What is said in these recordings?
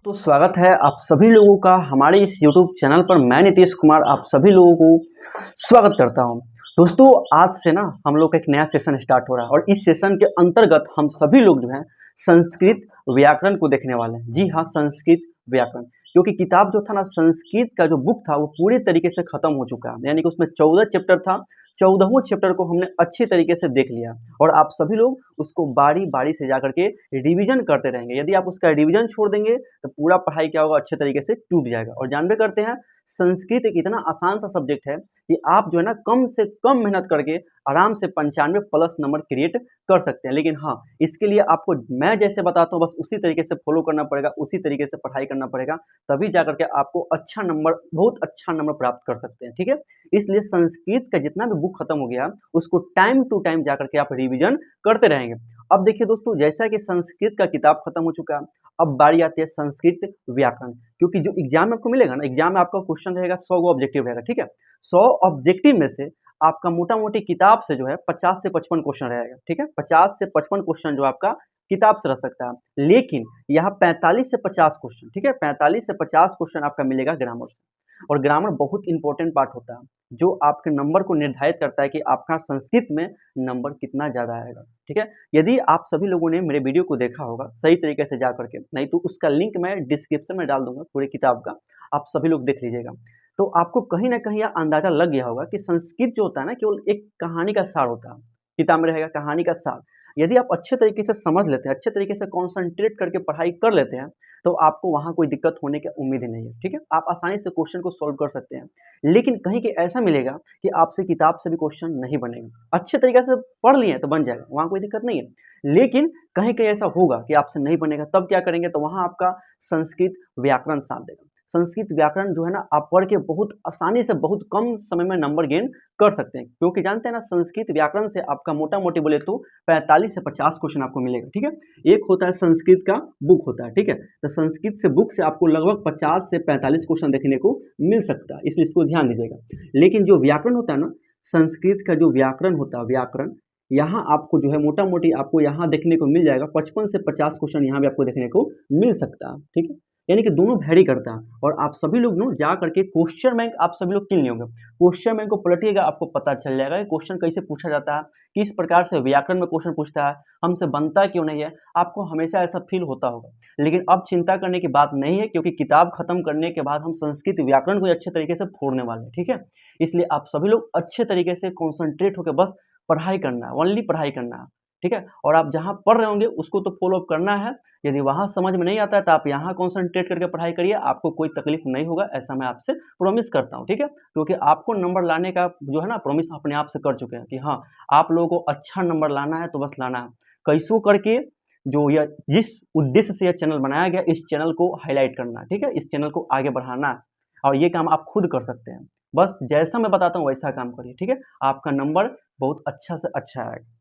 तो स्वागत है आप सभी लोगों का हमारे इस YouTube चैनल पर। मैं नीतीश कुमार आप सभी लोगों को स्वागत करता हूं। दोस्तों आज से ना हम लोग का एक नया सेशन स्टार्ट हो रहा है और इस सेशन के अंतर्गत हम सभी लोग जो हैं संस्कृत व्याकरण को देखने वाले हैं। जी हाँ, संस्कृत व्याकरण, क्योंकि किताब जो था ना संस्कृत का जो बुक था वो पूरी तरीके से खत्म हो चुका है। यानी कि उसमें 14 चैप्टर था, 14वें चैप्टर को हमने अच्छी तरीके से देख लिया और आप सभी लोग उसको बारी बारी से जा करके रिवीजन करते रहेंगे। यदि आप उसका रिवीजन छोड़ देंगे तो पूरा पढ़ाई क्या होगा, अच्छे तरीके से टूट जाएगा। और जानबे करते हैं संस्कृत एक इतना आसान सा सब्जेक्ट है कि आप जो है ना कम से कम मेहनत करके आराम से 95 प्लस नंबर क्रिएट कर सकते हैं। लेकिन हाँ, इसके लिए आपको मैं जैसे बताता हूँ बस उसी तरीके से फॉलो करना पड़ेगा, उसी तरीके से पढ़ाई करना पड़ेगा, तभी जा करके आपको अच्छा नंबर, बहुत अच्छा नंबर प्राप्त कर सकते हैं। ठीक है, इसलिए संस्कृत का जितना भी बुक खत्म हो गया उसको टाइम टू टाइम जा करके आप रिवीजन करते रहेंगे। अब देखिए दोस्तों, जैसा कि संस्कृत का किताब खत्म हो चुका है, अब बारी आती है संस्कृत व्याकरण। क्योंकि जो एग्जाम में आपको मिलेगा ना, एग्जाम में आपका क्वेश्चन रहेगा 100 गो ऑब्जेक्टिव रहेगा। ठीक है, 100 ऑब्जेक्टिव में से आपका मोटा मोटी किताब से जो है 50 से 55 क्वेश्चन रहेगा। ठीक है, 50 से 55 क्वेश्चन जो आपका किताब से रह सकता है। लेकिन यहाँ 45 से 50 क्वेश्चन, ठीक है, 45 से 50 क्वेश्चन आपका मिलेगा ग्रामर से। और ग्रामर बहुत इंपॉर्टेंट पार्ट होता है जो आपके नंबर को निर्धारित करता है कि आपका संस्कृत में नंबर कितना ज़्यादा आएगा। ठीक है, यदि आप सभी लोगों ने मेरे वीडियो को देखा होगा सही तरीके से जा करके, नहीं तो उसका लिंक मैं डिस्क्रिप्शन में डाल दूंगा पूरी किताब का, आप सभी लोग देख लीजिएगा। तो आपको कहीं ना कहीं यह अंदाजा लग गया होगा कि संस्कृत जो होता है ना केवल एक कहानी का सार होता है। किताब में रहेगा कहानी का सार। यदि आप अच्छे तरीके से समझ लेते हैं, अच्छे तरीके से कॉन्सेंट्रेट करके पढ़ाई कर लेते हैं, तो आपको वहाँ कोई दिक्कत होने की उम्मीद ही नहीं है। ठीक है, आप आसानी से क्वेश्चन को सॉल्व कर सकते हैं। लेकिन कहीं के ऐसा मिलेगा कि आपसे किताब से भी क्वेश्चन नहीं बनेगा। अच्छे तरीके से पढ़ लिए तो बन जाएगा, वहाँ कोई दिक्कत नहीं है। लेकिन कहीं कहीं ऐसा होगा कि आपसे नहीं बनेगा, तब क्या करेंगे, तो वहाँ आपका संस्कृत व्याकरण साथ देगा। संस्कृत व्याकरण जो है ना आप पढ़ के बहुत आसानी से बहुत कम समय में नंबर गेन कर सकते हैं। क्योंकि जानते हैं ना संस्कृत व्याकरण से आपका मोटा मोटी बोले तो 45 से 50 क्वेश्चन आपको मिलेगा। ठीक है, एक होता है संस्कृत का बुक होता है। ठीक है, तो संस्कृत से बुक से आपको लगभग 50 से 45 क्वेश्चन देखने को मिल सकता है, इसलिए इसको ध्यान दीजिएगा। लेकिन जो व्याकरण होता है ना, संस्कृत का जो व्याकरण होता है, व्याकरण, यहाँ आपको जो है मोटा मोटी आपको यहाँ देखने को मिल जाएगा 55 से 50 क्वेश्चन यहाँ भी आपको देखने को मिल सकता है। ठीक है, यानी कि दोनों वैरी करता है। और आप सभी लोग ना जा करके क्वेश्चन बैंक आप सभी लोग किन लिए होंगे, क्वेश्चन बैंक को पलटिएगा, आपको पता चल जाएगा कि क्वेश्चन कैसे पूछा जाता है, किस प्रकार से व्याकरण में क्वेश्चन पूछता है, हमसे बनता क्यों नहीं है। आपको हमेशा ऐसा फील होता होगा। लेकिन अब चिंता करने की बात नहीं है, क्योंकि किताब खत्म करने के बाद हम संस्कृत व्याकरण को अच्छे तरीके से फोड़ने वाले हैं। ठीक है, इसलिए आप सभी लोग अच्छे तरीके से कॉन्सेंट्रेट होकर बस पढ़ाई करना है, ओनली पढ़ाई करना है। ठीक है, और आप जहाँ पढ़ रहे होंगे उसको तो फॉलो अप करना है। यदि वहाँ समझ में नहीं आता है तो आप यहाँ कॉन्सेंट्रेट करके पढ़ाई करिए, आपको कोई तकलीफ नहीं होगा, ऐसा मैं आपसे प्रॉमिस करता हूँ। ठीक है, क्योंकि आपको नंबर लाने का जो है ना प्रॉमिस अपने आप से कर चुके हैं कि हाँ आप लोगों को अच्छा नंबर लाना है, तो बस लाना है कैसो करके। जो यह जिस उद्देश्य से यह चैनल बनाया गया, इस चैनल को हाईलाइट करना है। ठीक है, इस चैनल को आगे बढ़ाना है और ये काम आप खुद कर सकते हैं। बस जैसा मैं बताता हूँ वैसा काम करिए। ठीक है, आपका नंबर बहुत अच्छा से अच्छा आएगा।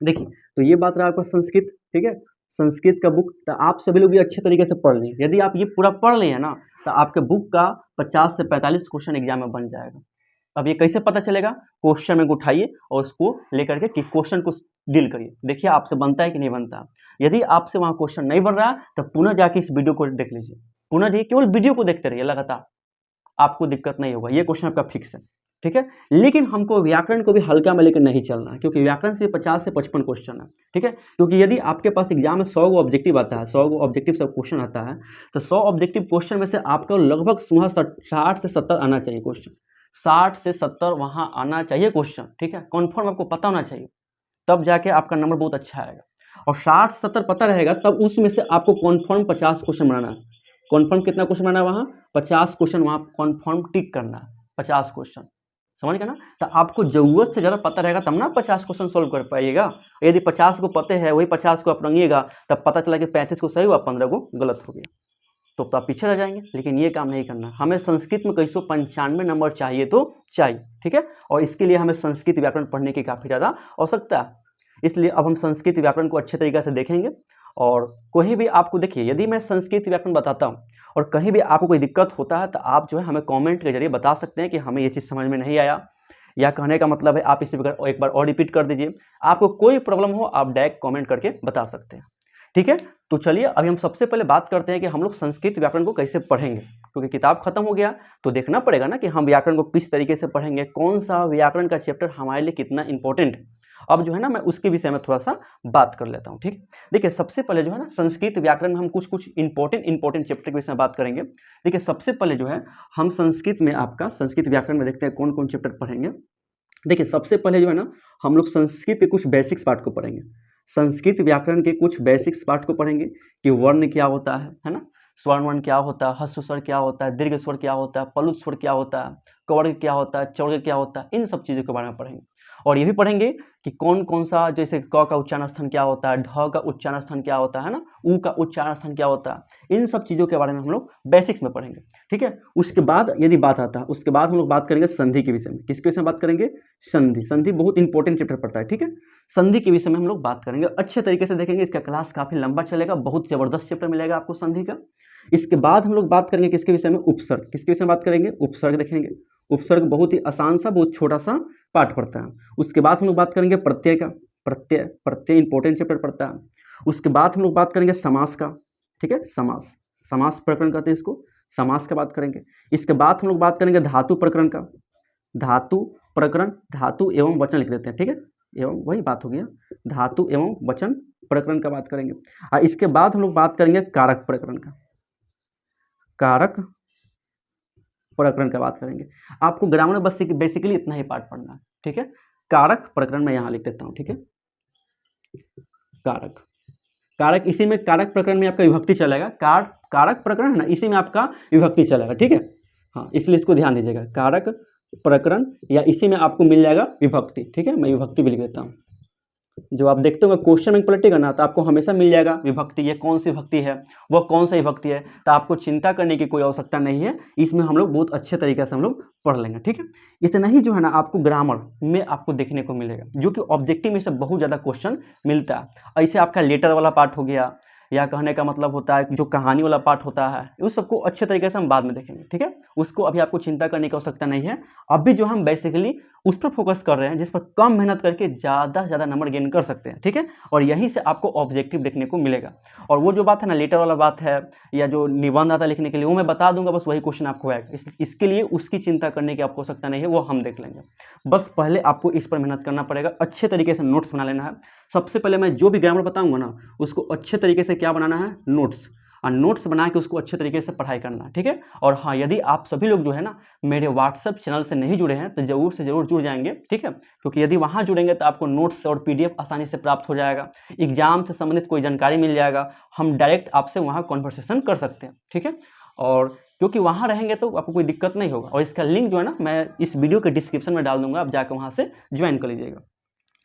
देखिए, तो ये बात रहा आपका संस्कृत। ठीक है, संस्कृत का बुक तो आप सभी लोग ये अच्छे तरीके से पढ़ लिए। यदि आप ये पूरा पढ़ लिए ना तो आपके बुक का 50 से 45 क्वेश्चन एग्जाम में बन जाएगा। अब ये कैसे पता चलेगा, क्वेश्चन में उठाइए और उसको लेकर के क्वेश्चन को डील करिए, देखिए आपसे बनता है कि नहीं बनता। यदि आपसे वहाँ क्वेश्चन नहीं बन रहा तो पुनः जाके इस वीडियो को देख लीजिए, पुनः जाइए, केवल वीडियो को देखते रहिए लगातार, आपको दिक्कत नहीं होगा। ये क्वेश्चन आपका फिक्स है। ठीक है, लेकिन हमको व्याकरण को भी हल्का में लेकर नहीं चलना है, क्योंकि व्याकरण से 50 से 55 क्वेश्चन है। ठीक है, क्योंकि यदि आपके पास एग्जाम में 100 ऑब्जेक्टिव आता है, 100 ऑब्जेक्टिव सब क्वेश्चन आता है, तो 100 ऑब्जेक्टिव क्वेश्चन में से आपको लगभग 60 से 70 आना चाहिए क्वेश्चन, 60 से 70 वहाँ आना चाहिए क्वेश्चन। ठीक है, कॉन्फर्म आपको पता होना चाहिए, तब जाके आपका नंबर बहुत अच्छा आएगा। और 60 से 70 पता रहेगा तब उसमें से आपको कॉन्फर्म 50 क्वेश्चन बनाना है। कॉन्फर्म कितना क्वेश्चन बनाना है, वहाँ 50 क्वेश्चन वहाँ कॉन्फर्म टिक करना है, 50 क्वेश्चन, समझ गए ना। तो आपको जरूरत से ज़्यादा पता रहेगा तब ना 50 क्वेश्चन सोल्व कर पाइएगा। यदि 50 को पते हैं वही 50 को आप रंगिएगा, तब पता चला कि 35 को सही हुआ, 15 को गलत हो गया, तो आप पीछे रह जाएंगे। लेकिन ये काम नहीं करना, हमें संस्कृत में कैसे 95 नंबर चाहिए तो चाहिए। ठीक है, और इसके लिए हमें संस्कृत व्याकरण पढ़ने की काफ़ी ज़्यादा आवश्यकता है। इसलिए अब हम संस्कृत व्याकरण को अच्छे तरीके से देखेंगे। और कोई भी आपको देखिए, यदि मैं संस्कृत व्याकरण बताता हूँ और कहीं भी आपको कोई दिक्कत होता है तो आप जो है हमें कमेंट के जरिए बता सकते हैं कि हमें ये चीज़ समझ में नहीं आया, या कहने का मतलब है आप इसे एक बार और रिपीट कर दीजिए। आपको कोई प्रॉब्लम हो आप डायरेक्ट कमेंट करके बता सकते हैं। ठीक है। तो चलिए अभी हम सबसे पहले बात करते हैं कि हम लोग संस्कृत व्याकरण को कैसे पढ़ेंगे, क्योंकि किताब खत्म हो गया तो देखना पड़ेगा ना कि हम व्याकरण को किस तरीके से पढ़ेंगे, कौन सा व्याकरण का चैप्टर हमारे लिए कितना इंपॉर्टेंट है। अब जो है ना मैं उसके विषय में थोड़ा सा बात कर लेता हूँ। ठीक है, देखिए सबसे पहले जो है ना संस्कृत व्याकरण में हम कुछ कुछ इंपॉर्टेंट चैप्टर के विषय में बात करेंगे। देखिए सबसे पहले जो है हम संस्कृत में आपका संस्कृत व्याकरण में देखते हैं कौन कौन चैप्टर पढ़ेंगे। देखिए सबसे पहले जो है ना हम लोग संस्कृत के कुछ बेसिक्स पार्ट को पढ़ेंगे, संस्कृत व्याकरण के कुछ बेसिक्स पार्ट को पढ़ेंगे कि वर्ण क्या होता है ना, स्वर्ण वर्ण क्या होता है, ह्रस्व स्वर क्या होता है, दीर्घ स्वर क्या होता है, प्लुत स्वर क्या होता है, कवर्ग क्या होता है, चौर्ग क्या होता है, इन सब चीज़ों के बारे में पढ़ेंगे। और ये भी पढ़ेंगे कि कौन कौन सा, जैसे क का उच्चारण स्थान क्या होता है, ढ का उच्चारण स्थान क्या होता है ना, उ का उच्चारण स्थान क्या होता है, इन सब चीज़ों के बारे में हम लोग बेसिक्स में पढ़ेंगे। ठीक है, उसके बाद यदि बात आता है उसके बाद हम लोग बात करेंगे संधि के विषय में। किसके विषय में बात करेंगे? संधि। संधि बहुत इंपॉर्टेंट चैप्टर पड़ता है। ठीक है, संधि के विषय में हम लोग बात करेंगे, अच्छे तरीके से देखेंगे। इसका क्लास काफ़ी लंबा चलेगा, बहुत जबरदस्त चैप्टर मिलेगा आपको संधि का। इसके बाद हम लोग बात करेंगे किसके विषय में? उपसर्ग। किसके विषय में बात करेंगे? उपसर्ग देखेंगे। उपसर्ग बहुत ही आसान सा, बहुत छोटा सा पार्ट पड़ता है। उसके बाद हम लोग बात करेंगे प्रत्यय का। प्रत्यय, प्रत्यय इंपॉर्टेंट चैप्टर पड़ता है। उसके बाद हम लोग बात करेंगे समास का। ठीक है, समास, समास प्रकरण कहते हैं इसको, समास का बात करेंगे। इसके बाद हम लोग बात करेंगे धातु प्रकरण का। धातु प्रकरण, धातु एवं वचन लिख देते हैं। ठीक है, एवं वही बात हो गया, धातु एवं वचन प्रकरण का बात करेंगे। और इसके बाद हम लोग बात करेंगे कारक प्रकरण का। कारक प्रकरण का बात करेंगे। आपको ग्रामर में बस बेसिकली इतना ही पार्ट पढ़ना है। ठीक है, कारक प्रकरण में यहाँ लिख देता हूँ। ठीक है, कारक, कारक, इसी में कारक प्रकरण में आपका विभक्ति चलेगा। कारक प्रकरण है ना, इसी में आपका विभक्ति चलेगा। ठीक है, हाँ, इसलिए इसको ध्यान दीजिएगा, कारक प्रकरण या इसी में आपको मिल जाएगा विभक्ति। ठीक है, मैं विभक्ति भी लिख देता हूँ। जो आप देखते होंगे क्वेश्चन में पलटेगा ना तो आपको हमेशा मिल जाएगा विभक्ति, ये कौन सी विभक्ति है, वह कौन सा विभक्ति है, तो आपको चिंता करने की कोई आवश्यकता नहीं है। इसमें हम लोग बहुत अच्छे तरीके से हम लोग पढ़ लेंगे। ठीक है, इतना ही जो है ना आपको ग्रामर में आपको देखने को मिलेगा, जो कि ऑब्जेक्टिव में से बहुत ज़्यादा क्वेश्चन मिलता है। ऐसे आपका लेटर वाला पार्ट हो गया, या कहने का मतलब होता है जो कहानी वाला पार्ट होता है, उस सबको अच्छे तरीके से हम बाद में देखेंगे। ठीक है, उसको अभी आपको चिंता करने की आवश्यकता नहीं है। अभी जो हम बेसिकली उस पर फोकस कर रहे हैं जिस पर कम मेहनत करके ज़्यादा से ज़्यादा नंबर गेन कर सकते हैं। ठीक है, और यहीं से आपको ऑब्जेक्टिव देखने को मिलेगा। और वो जो बात है ना लेटर वाला बात है, या जो निबंध आता है लिखने के लिए, वो मैं बता दूंगा, बस वही क्वेश्चन आपको आएगा। इसके लिए उसकी चिंता करने की आपको आवश्यकता नहीं है, वो हम देख लेंगे। बस पहले आपको इस पर मेहनत करना पड़ेगा, अच्छे तरीके से नोट्स बना लेना है। सबसे पहले मैं जो भी ग्रामर बताऊंगा ना उसको अच्छे तरीके से क्या बनाना है? नोट्स। और नोट्स बना के उसको अच्छे तरीके से पढ़ाई करना है। ठीक है, और हाँ, यदि आप सभी लोग जो है ना मेरे व्हाट्सएप चैनल से नहीं जुड़े हैं तो जरूर से जरूर जुड़ जाएंगे। ठीक है, क्योंकि यदि वहाँ जुड़ेंगे तो आपको नोट्स और PDF आसानी से प्राप्त हो जाएगा, एग्जाम से संबंधित कोई जानकारी मिल जाएगा, हम डायरेक्ट आपसे वहाँ कॉन्वर्सेशन कर सकते हैं। ठीक है, और क्योंकि वहाँ रहेंगे तो आपको कोई दिक्कत नहीं होगा। और इसका लिंक जो है ना मैं इस वीडियो के डिस्क्रिप्शन में डाल दूंगा, आप जाकर वहाँ से ज्वाइन कर लीजिएगा।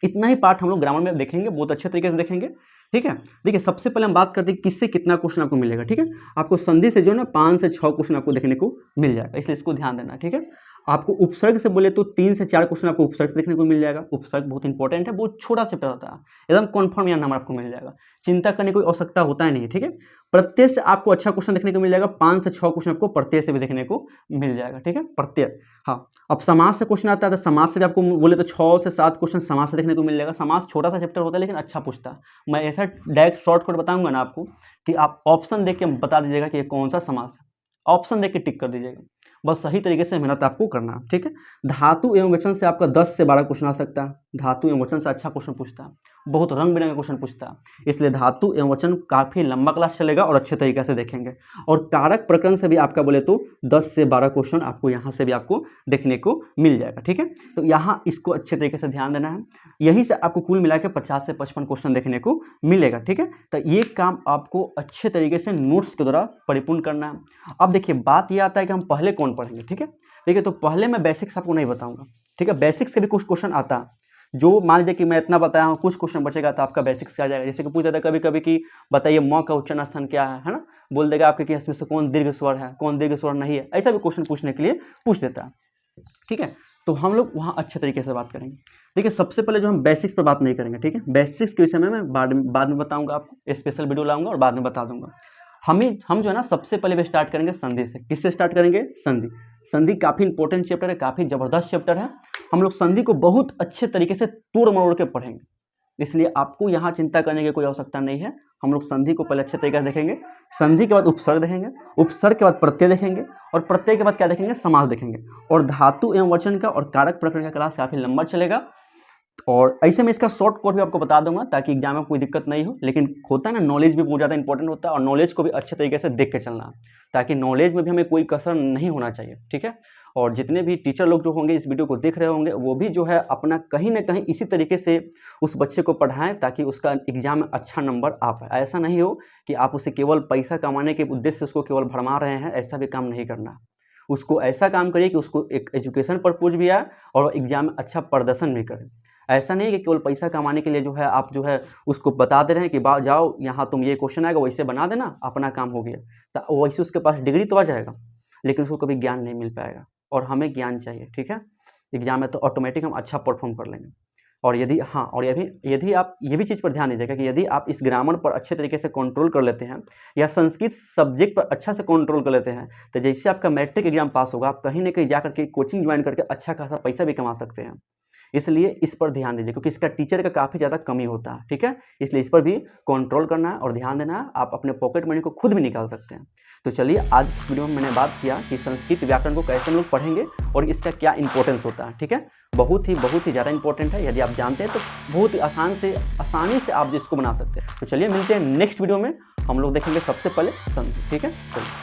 इतना ही पार्ट हम लोग ग्रामर में देखेंगे, बहुत अच्छे तरीके से देखेंगे। ठीक है, देखिए सबसे पहले हम बात करते हैं किससे कितना क्वेश्चन आपको मिलेगा। ठीक है, आपको संधि से जो है ना 5 से 6 क्वेश्चन आपको देखने को मिल जाएगा, इसलिए इसको ध्यान देना। ठीक है, आपको उपसर्ग से बोले तो 3 से 4 क्वेश्चन आपको उपसर्ग देखने को मिल जाएगा। उपसर्ग बहुत इंपॉर्टेंट है, बहुत छोटा चैप्टर होता है, एकदम कन्फर्म यहाँ नंबर आपको मिल जाएगा, चिंता करने की कोई आवश्यकता होता ही नहीं है। ठीक है, प्रत्यय से आपको अच्छा क्वेश्चन देखने को मिल जाएगा, 5 से 6 क्वेश्चन आपको प्रत्यय से भी देखने को मिल जाएगा। ठीक है, प्रत्यय। हाँ, अब समास से क्वेश्चन आता है तो समास से भी आपको बोले तो 6 से 7 क्वेश्चन समास से देखने को मिल जाएगा। समास छोटा सा चैप्टर होता है लेकिन अच्छा पूछता है। मैं ऐसा डायरेक्ट शॉर्टकट बताऊंगा ना आपको कि आप ऑप्शन देख के बता दीजिएगा कि ये कौन सा समास है, ऑप्शन देख के टिक कर दीजिएगा। बस सही तरीके से मेहनत आपको करना है। ठीक है, धातु एवं वचन से आपका 10 से 12 क्वेश्चन आ सकता है। धातु एवं वचन से अच्छा क्वेश्चन पूछता है, बहुत रंग बिरंगे क्वेश्चन पूछता है, इसलिए धातु एवं वचन काफ़ी लंबा क्लास चलेगा और अच्छे तरीके से देखेंगे। और कारक प्रकरण से भी आपका बोले तो 10 से 12 क्वेश्चन आपको यहाँ से भी आपको देखने को मिल जाएगा। ठीक है, तो यहाँ इसको अच्छे तरीके से ध्यान देना है, यहीं से आपको कुल मिला के 50 से 55 क्वेश्चन देखने को मिलेगा। ठीक है, तो ये काम आपको अच्छे तरीके से नोट्स के द्वारा परिपूर्ण करना है। अब देखिए बात ये आता है कि हम पहले कौन पढ़ेंगे। ठीक है, देखिए तो पहले मैं बेसिक्स आपको नहीं बताऊंगा। ठीक है, बेसिक्स के भी कुछ क्वेश्चन आता है, जो मान लीजिए कि मैं इतना बताया हूँ, कुछ क्वेश्चन बचेगा तो आपका बेसिक्स आ जाएगा। जैसे कि पूछ जाता है कभी कभी कि बताइए म का उच्चारण स्थान क्या है ना, बोल देगा आपके कि इसमें से कौन दीर्घ स्वर है, कौन दीर्घ स्वर नहीं है, ऐसा भी क्वेश्चन पूछने के लिए पूछ देता है। ठीक है, तो हम लोग वहाँ अच्छे तरीके से बात करेंगे। देखिए सबसे पहले जो हम बेसिक्स पर बात नहीं करेंगे। ठीक है, बेसिक्स के विषय में मैं बाद में बताऊंगा, आपको स्पेशल वीडियो लाऊंगा और बाद में बता दूंगा। हम जो है ना सबसे पहले भी स्टार्ट करेंगे संधि से। किससे स्टार्ट करेंगे? संधि। संधि काफ़ी इंपॉर्टेंट चैप्टर है, काफ़ी जबरदस्त चैप्टर है। हम लोग संधि को बहुत अच्छे तरीके से तोड़ मरोड़ के पढ़ेंगे। इसलिए आपको यहाँ चिंता करने की कोई आवश्यकता नहीं है। हम लोग संधि को पहले अच्छे तरीके से देखेंगे, संधि के बाद उपसर्ग देखेंगे, उपसर्ग के बाद प्रत्यय देखेंगे, और प्रत्यय के बाद क्या देखेंगे, समास देखेंगे। और धातु एवं वचन का और कारक प्रकरण का क्लास काफ़ी लंबा चलेगा, और ऐसे में इसका शॉर्ट कोड भी आपको बता दूंगा ताकि एग्जाम में कोई दिक्कत नहीं हो। लेकिन होता है ना, नॉलेज भी बहुत ज़्यादा इंपॉर्टेंट होता है, और नॉलेज को भी अच्छे तरीके से देख के चलना, ताकि नॉलेज में भी हमें कोई कसर नहीं होना चाहिए, ठीक है। और जितने भी टीचर लोग जो होंगे इस वीडियो को देख रहे होंगे, वो भी जो है अपना कहीं ना कहीं इसी तरीके से उस बच्चे को पढ़ाएं ताकि उसका एग्जाम में अच्छा नंबर आ पाए। ऐसा नहीं हो कि आप उसे केवल पैसा कमाने के उद्देश्य से उसको केवल भरमा रहे हैं, ऐसा भी काम नहीं करना। उसको ऐसा काम करिए कि उसको एक एजुकेशन पर्पज भी आए और एग्जाम में अच्छा प्रदर्शन भी करे। ऐसा नहीं कि केवल पैसा कमाने के लिए जो है आप जो है उसको बता दे रहे हैं कि जाओ यहाँ तुम ये क्वेश्चन आएगा वैसे बना देना, अपना काम हो गया, तो वैसे उसके पास डिग्री तो आ जाएगा लेकिन उसको कभी ज्ञान नहीं मिल पाएगा। और हमें ज्ञान चाहिए, ठीक है। एग्जाम में तो ऑटोमेटिक हम अच्छा परफॉर्म कर लेंगे। और यदि और यदि आप ये भी चीज़ पर ध्यान दीजिएगा कि यदि आप इस ग्रामर पर अच्छे तरीके से कंट्रोल कर लेते हैं या संस्कृत सब्जेक्ट पर अच्छा से कंट्रोल कर लेते हैं, तो जैसे आपका मैट्रिक एग्जाम पास होगा, आप कहीं ना कहीं जा करके कोचिंग ज्वाइन करके अच्छा खासा पैसा भी कमा सकते हैं। इसलिए इस पर ध्यान दीजिए क्योंकि इसका टीचर का काफ़ी ज़्यादा कमी होता है, ठीक है। इसलिए इस पर भी कंट्रोल करना है और ध्यान देना है। आप अपने पॉकेट मनी को खुद भी निकाल सकते हैं। तो चलिए, आज इस वीडियो में मैंने बात किया कि संस्कृत व्याकरण को कैसे हम लोग पढ़ेंगे और इसका क्या इंपॉर्टेंस होता है, ठीक है। बहुत ही ज़्यादा इंपॉर्टेंट है। यदि आप जानते हैं तो बहुत ही आसानी से आप इसको बना सकते हैं। तो चलिए मिलते हैं नेक्स्ट वीडियो में। हम लोग देखेंगे सबसे पहले संधि, ठीक है। चलिए।